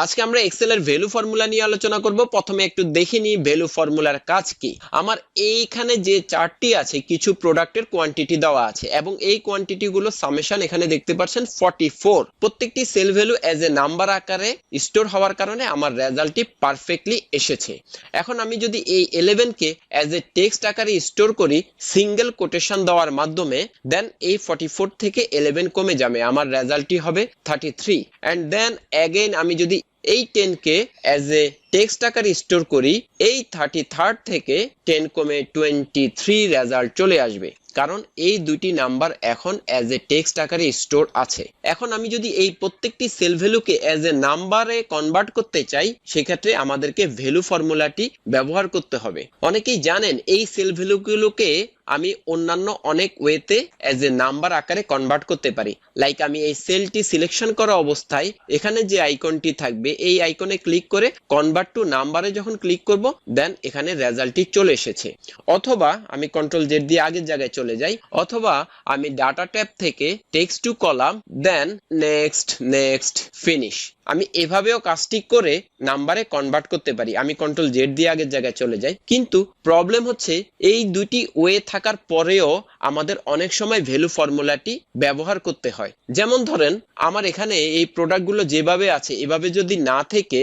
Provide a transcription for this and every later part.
আজকে আমরা এক্সেল এর ভ্যালু ফর্মুলা নিয়ে আলোচনা করব। প্রথমে একটু দেখে নিই ভ্যালু ফর্মুলার কাজ কি। আমার এইখানে যে চার্টটি আছে কিছু প্রোডাক্টের কোয়ান্টিটি দেওয়া আছে এবং এই কোয়ান্টিটি গুলো সামেশন এখানে দেখতে পাচ্ছেন 44। প্রত্যেকটি sale value as a number আকারে স্টোর হওয়ার কারণে আমার রেজাল্টটি পারফেক্টলি এসেছে। এখন আমি যদি এই 11 কে এজ এ টেক্সট আকারে স্টোর করি সিঙ্গেল কোটেশন দেওয়ার মাধ্যমে, দেন এই 44 থেকে 11 কমে যাবে, আমার রেজাল্টটি হবে 33। এন্ড দেন অ্যাগেইন আমি যদি এই 10 কে এজ এ টেক্সট আকারে স্টোর করি, এই 33 থেকে 10 কমে 23 রেজাল্ট চলে আসবে, কারণ এই দুটি নাম্বার এখন এজ এ টেক্সট আকারে স্টোর আছে। এখন আমি যদি এই প্রত্যেকটি সেল ভ্যালুকে এজ এ নাম্বারে কনভার্ট করতে চাই, সেক্ষেত্রে আমাদেরকে ভ্যালু ফর্মুলাটি ব্যবহার করতে হবে। অনেকেই জানেন এই সেল ভ্যালুগুলোকে আমি অন্যান্য অনেক ওয়েতে এজ এ নাম্বার আকারে কনভার্ট করতে পারি। লাইক আমি এই সেলটি সিলেকশন করা অবস্থায় এখানে যে আইকনটি থাকবে এই আইকনে ক্লিক করে কনভার্ট টু নাম্বারে যখন ক্লিক করব, দেন এখানে রেজাল্টটি চলে এসেছে। অথবা আমি কন্ট্রোল জেড দিয়ে আগের জায়গায় চলে যাই, অথবা আমি ডাটা ট্যাব থেকে text to column, then next next finish, আমি এভাবেও কাজটি করে নাম্বারে কনভার্ট করতে পারি। আমি কন্ট্রোল জেড দিয়ে আগের জায়গায় চলে যাই। কিন্তু প্রবলেম হচ্ছে এই দুটি ওয়ে থাকার পরেও আমাদের অনেক সময় ভ্যালু ফর্মুলাটি ব্যবহার করতে হয়। যেমন ধরেন আমার এখানে এই প্রোডাক্টগুলো যেভাবে আছে এভাবে যদি না থেকে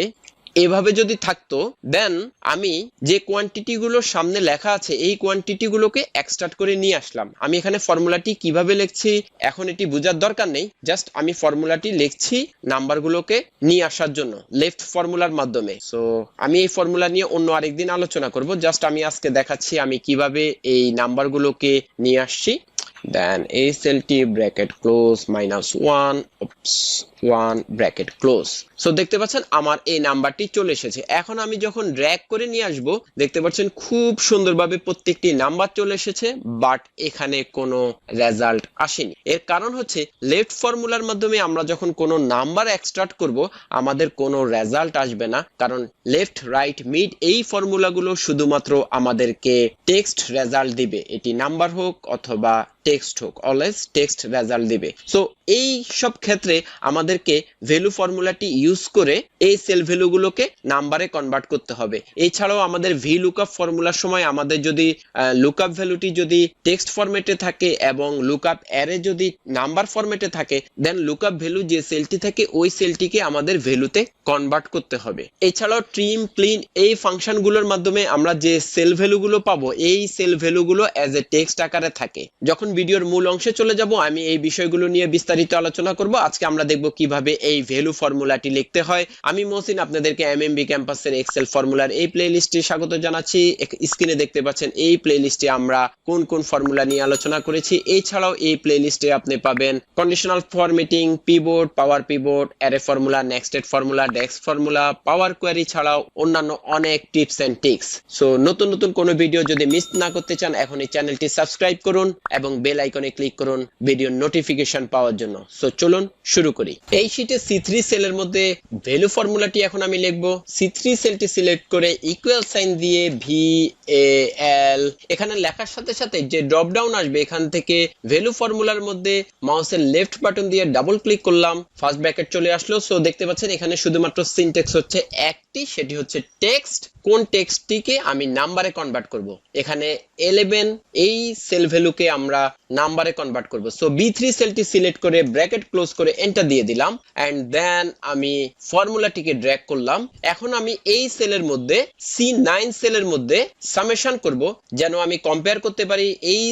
এভাবে যদি থাকতো, দেন আমি যে কোয়ান্টিটি গুলো সামনে লেখা আছে এই কোয়ান্টিটি গুলোকে এক্সট্রাক্ট করে নিয়ে আসলাম। আমি এখানে ফর্মুলাটি কিভাবে লিখছি এখন এটি বোঝার দরকার নেই, জাস্ট আমি ফর্মুলাটি লিখছি নাম্বারগুলোকে নিয়ে আসার জন্য লেফট ফর্মুলার মাধ্যমে। সো আমি এই ফর্মুলা নিয়ে অন্য আরেকদিন আলোচনা করব, জাস্ট আমি আজকে দেখাচ্ছি আমি কিভাবে এই নাম্বারগুলোকে নিয়ে আসছি। দেন এই সেলটি bracket close -1 1 bracket close. So দেখতে পাচ্ছেন আমার এই নাম্বারটি চলে এসেছে। এখন আমি যখন ড্র্যাগ করে নিয়ে আসব, দেখতে পাচ্ছেন খুব সুন্দরভাবে প্রত্যেকটি নাম্বার চলে এসেছে, বাট এখানে কোনো রেজাল্ট আসেনি। এর কারণ হচ্ছে লেফট ফর্মুলার মাধ্যমে আমরা যখন কোনো নাম্বার এক্সট্রাক্ট করব আমাদের কোনো রেজাল্ট আসবে না, কারণ লেফট রাইট মিড এই ফর্মুলাগুলো শুধুমাত্র আমাদেরকে টেক্সট রেজাল্ট দিবে। এটি নাম্বার হোক অথবা টেক্সট হোক, অলওয়েজ টেক্সট রেজাল্ট দিবে। সো এই সব ক্ষেত্রে আমাদেরকে ভ্যালু ফর্মুলাটি ইউজ করে এই সেল ভ্যালুগুলোকে নাম্বারে কনভার্ট করতে হবে। এছাড়াও আমাদের ভি লুকআপ ফর্মুলার সময় আমাদের যদি লুকআপ ভ্যালুটি যদি টেক্সট ফরম্যাটে থাকে এবং লুকআপ অ্যারে যদি নাম্বার ফরম্যাটে থাকে, দেন লুকআপ ভ্যালু যে সেলটি থাকে ওই সেলটিকে আমাদের ভ্যালুতে কনভার্ট করতে হবে। এছাড়াও ট্রিম ক্লিন এই ফাংশনগুলোর মাধ্যমে আমরা যে সেল ভ্যালুগুলো পাবো এই সেল ভ্যালুগুলো অ্যাজ এ টেক্সট আকারে থাকে। যখন ভিডিওর মূল অংশে চলে যাব আমি এই বিষয়গুলো নিয়ে বিস্তারিত আলোচনা করব। আজকে আমরা দেখব কিভাবে এই ভ্যালু ফর্মুলাটি লিখতে হয়। আমি মহসিন আপনাদেরকে এমএমবি ক্যাম্পাসের এক্সেল ফর্মুলার এই প্লেলিস্টে স্বাগত জানাচ্ছি। স্ক্রিনে দেখতে পাচ্ছেন এই প্লেলিস্টে আমরা কোন কোন ফর্মুলা নিয়ে আলোচনা করেছি। এছাড়াও এই প্লেলিস্টে আপনি পাবেন কন্ডিশনাল ফরম্যাটিং, পিভট, পাওয়ার pivot, array formula, nested formula, ডেক্স ফর্মুলা, পাওয়ার কোয়েরি ছাড়াও অন্যান্য অনেক টিপস এন্ড ট্রিক্স। সো নতুন নতুন কোনো ভিডিও যদি মিস না করতে চান এখন এই চ্যানেলটি সাবস্ক্রাইব করুন এবং বেল আইকনে ক্লিক করুন ভিডিওর নোটিফিকেশন পাওয়ার জন্য। সো চলুন শুরু করি। এই শীটে C3 সেলের মধ্যে ভ্যালু ফর্মুলাটি এখন আমি লিখব। C3 সেলটি সিলেক্ট করে ইকুয়াল সাইন দিয়ে VAL এখানে লেখার সাথে সাথে যে ড্রপ ডাউন আসবে এখান থেকে ভ্যালু ফর্মুলার মধ্যে মাউসের লেফট বাটন দিয়ে ডাবল ক্লিক করলাম, ফার্স্ট ব্র্যাকেট চলে আসলো। সো দেখতে পাচ্ছেন এখানে শুধুমাত্র সিনট্যাক্স হচ্ছে একটি, সেটি হচ্ছে টেক্সট। কোন টেক্সটটিকে আমি নাম্বারে কনভার্ট করব, এখানে 11 এই সেল ভ্যালুকে আমরা নাম্বারে কনভার্ট করব। সো B3 সেলটি সিলেক্ট করে ব্র্যাকেট ক্লোজ করে এন্টার দিয়ে দিলাম এন্ড দেন আমি ফর্মুলাটিকে ড্র্যাগ করলাম। এখন আমি এই সেলের মধ্যে C9 সেলের মধ্যে সামেশন করব যেন আমি কম্পেয়ার করতে পারি এই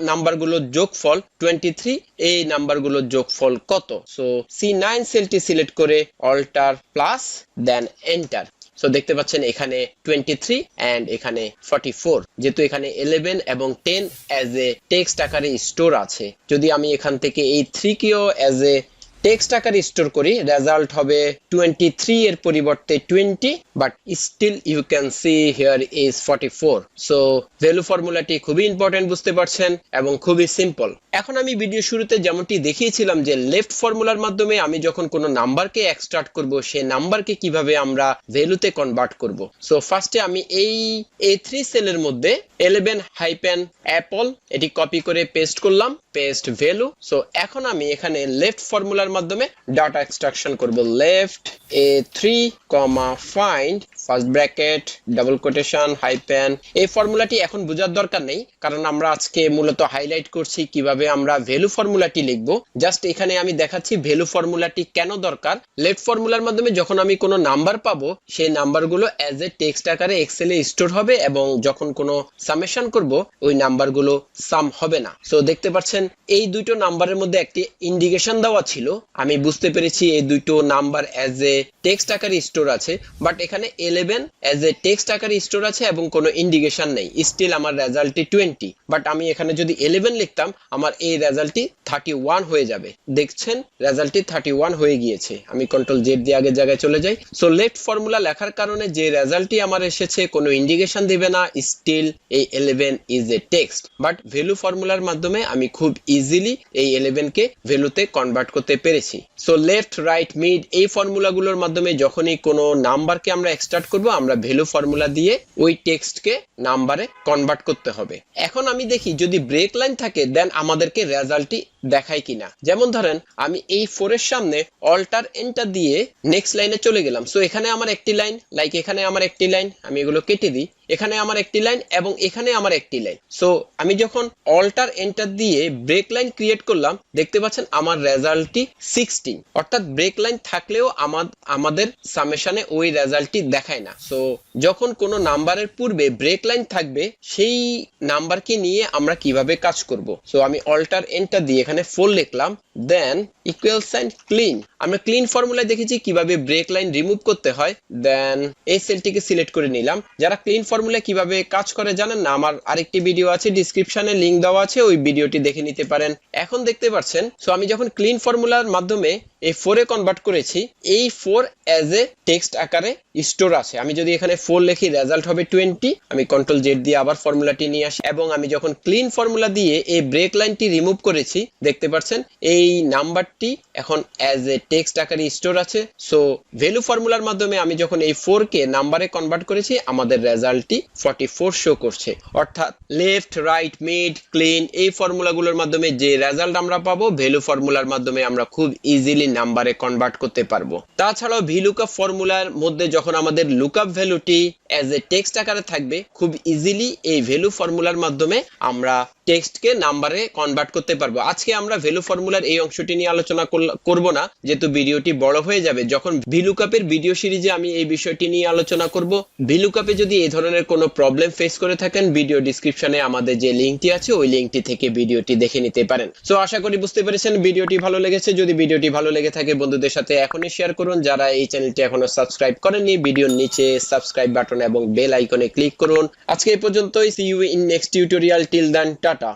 নাম্বারগুলোর যোগফল 23, এই নাম্বারগুলোর যোগফল কত। সো C9 সেলটি সিলেক্ট করে alter plus then enter. So দেখতে পাচ্ছেন এখানে 23 এন্ড এখানে 44, যেহেতু এখানে 11 এবং 10 অ্যাজ এ টেক্সট আকারে স্টোর আছে। যদি আমি এখান থেকে এই 3 কেও অ্যাজ এ টেক্সট আকারে স্টোর করি রেজাল্ট হবে 23 এর পরিবর্তে 20, but still you can see here is 44। So value ফর্মুলাটি খুবই ইম্পর্টেন্ট বুঝতে পারছেন এবং খুবই সিম্পল। এখন আমি ভিডিও শুরুতে যেমনটি দেখিয়েছিলাম যে লেফট ফর্মুলার মাধ্যমে আমি যখন কোনো নাম্বারকে এক্সট্রাক্ট করব সেই নাম্বারকে কিভাবে আমরা ভ্যালুতে কনভার্ট করব। সো ফার্স্টে আমি এই A3 সেলের মধ্যে 11 হাইপেন অ্যাপল এটি কপি করে পেস্ট করলাম। Paste value. সো এখন আমি এখানে লেফট ফর্মুলার মাধ্যমে ডাটা এক্সট্রাকশন করব। Left A3 find first bracket double quotation hyphen. এই ফর্মুলাটি এখন বোঝার দরকার নেই, কারণ আমরা আজকে মূলত হাইলাইট করছি কিভাবে আমরা ভ্যালু ফর্মুলাটি লিখব। জাস্ট এখানে আমি দেখাচ্ছি ভ্যালু ফর্মুলাটি কেন দরকার। লেফট ফর্মুলার মাধ্যমে যখন আমি কোনো নাম্বার পাবো, সেই নাম্বারগুলো অ্যাজ এ টেক্সট আকারে এক্সেলে স্টোর হবে এবং যখন কোনো সামেশন করব ওই নাম্বারগুলো সাম হবে না। সো দেখতে পাচ্ছেন এই দুটো নাম্বারের মধ্যে একটি ইন্ডিকেশন দেওয়া ছিল। আমি বুঝতে পেরেছি এই দুটো নাম্বার অ্যাজ এ টেক্সট আকারে স্টোর আছে, বাট এখানে 11 অ্যাজ এ টেক্সট আকারে স্টোর আছে এবং কোনো ইন্ডিকেশন নেই। স্টিল আমার রেজাল্টটি 20, বাট আমি এখানে যদি 11 লিখতাম আমার এই রেজাল্টটি 31 হয়ে যাবে। দেখছেন রেজাল্টটি 31 হয়ে গিয়েছে। আমি কন্ট্রোল জেড দিয়ে আগের জায়গায় চলে যাই। সো লেফট ফর্মুলা লেখার কারণে যে রেজাল্টটি আমার এসেছে কোনো ইন্ডিকেশন দিবে না, স্টিল এই 11 is a text. But value ফর্মুলার মাধ্যমে আমি খুব ইজিলি এই 11 কে ভ্যালুতে কনভার্ট করতে পেরেছি। সো লেফট রাইট মিড এই ফর্মুলাগুলোর মাধ্যমে যখনই কোনো নাম্বারকে আমরা এক্সট্রাক্ট করব, আমরা ভ্যালু ফর্মুলা দিয়ে ওই টেক্সটকে নাম্বারে কনভার্ট করতে হবে। এখন আমি দেখি যদি ব্রেক লাইন থাকে দেন আমাদেরকে রেজাল্টটি দেখায় কিনা। যেমন ধরেন আমি এই 4 এর সামনে অল্টার এন্টার দিয়ে নেক্সট লাইনে চলে গেলাম। সো এখানে আমার একটি লাইন, লাইক এখানে আমার একটি লাইন, আমি এগুলো কেটে দিই। এখানে আমার একটি লাইন এবং এখানে আমার একটি লাইন। সো আমি যখন অল্টার এন্টার দিয়ে ব্রেক লাইন ক্রিয়েট করলাম, দেখতে পাচ্ছেন আমার রেজাল্টটি 16। অর্থাৎ ব্রেক লাইন থাকলেও আমাদের সামেশনে ওই রেজাল্টটি দেখায় না। সো যখন কোনো নাম্বারের পূর্বে ব্রেক লাইন থাকবে, সেই নাম্বারকে নিয়ে আমরা কিভাবে কাজ করব। সো আমি অল্টার এন্টার দিয়ে এখানে 4 লিখলাম, দেন ইকুয়াল সাইন ক্লিন। আমরা ক্লিন ফর্মুলায় দেখেছি কিভাবে ব্রেক লাইন রিমুভ করতে হয়। দেন এই সেলটিকে সিলেক্ট করে নিলাম। যারা ক্লিন ফর্মুলা কিভাবে কাজ করে জানেন না, আমার আরেকটি ভিডিও আছে, ডেসক্রিপশনে লিংক দেওয়া আছে, ওই ভিডিওটি দেখে নিতে পারেন। এখন দেখতে পাচ্ছেন সো আমি যখন ক্লিন ফর্মুলার মাধ্যমে এই 4 এ কনভার্ট করেছি, এই 4 অ্যাজ এ টেক্সট আকারে স্টোর আছে। আমি যদি এখানে 4 লিখি রেজাল্ট হবে 20। আমি কন্ট্রোল জেড দিয়ে আবার ফর্মুলাটি নিয়ে আসি এবং আমি যখন ক্লিন ফর্মুলা দিয়ে এই ব্রেক লাইনটি রিমুভ করেছি, দেখতে পাচ্ছেন এই নাম্বারটি এখন অ্যাজ এ টেক্সট আকারে স্টোর আছে। সো ভ্যালু ফর্মুলার মাধ্যমে আমি যখন এই 4 কে নাম্বারে কনভার্ট করেছি, আমাদের রেজাল্টটি 44 শো করছে। অর্থাৎ লেফট রাইট মিড ক্লিন এই ফর্মুলাগুলোর মাধ্যমে যে রেজাল্ট আমরা পাবো, ভ্যালু ফর্মুলার মাধ্যমে আমরা খুব ইজিলি নাম্বারে কনভার্ট করতে পারবো। তাছাড়াও ভিলুকআপ ফর্মুলার মধ্যে যখন আমাদের লুকআপ ভ্যালুটি অ্যাজ এ টেক্সট আকারে থাকবে, খুব ইজিলি এই ভ্যালু ফর্মুলার মাধ্যমে আমরা টেক্সটকে নাম্বারে কনভার্ট করতে পারবো। আজকে আমরা ভ্যালু ফর্মুলার এই অংশটি নিয়ে আলোচনা করব না, যেহেতু ভিডিওটি বড় হয়ে যাবে। যখন ভিলুকআপের ভিডিও সিরিজে আমি এই বিষয়টি নিয়ে আলোচনা করব। ভিলুকআপে যদি এই ধরনের কোনো প্রবলেম ফেস করে থাকেন, ভিডিও ডেসক্রিপশনে আমাদের যে লিংকটি আছে ওই লিংকটি থেকে ভিডিওটি দেখে নিতে পারেন। সো আশা করি বুঝতে পেরেছেন ভিডিওটি ভালো লেগেছে। যদি ভিডিওটি ভালো লেগে থাকে বন্ধুদের সাথে এখনই শেয়ার করুন। যারা এই চ্যানেলটি এখনো সাবস্ক্রাইব করেননি, ভিডিওর নিচে সাবস্ক্রাইব বাটন এবং বেল আইকনে ক্লিক করুন। আজকে এই পর্যন্তই। See you in next tutorial. Till then tata.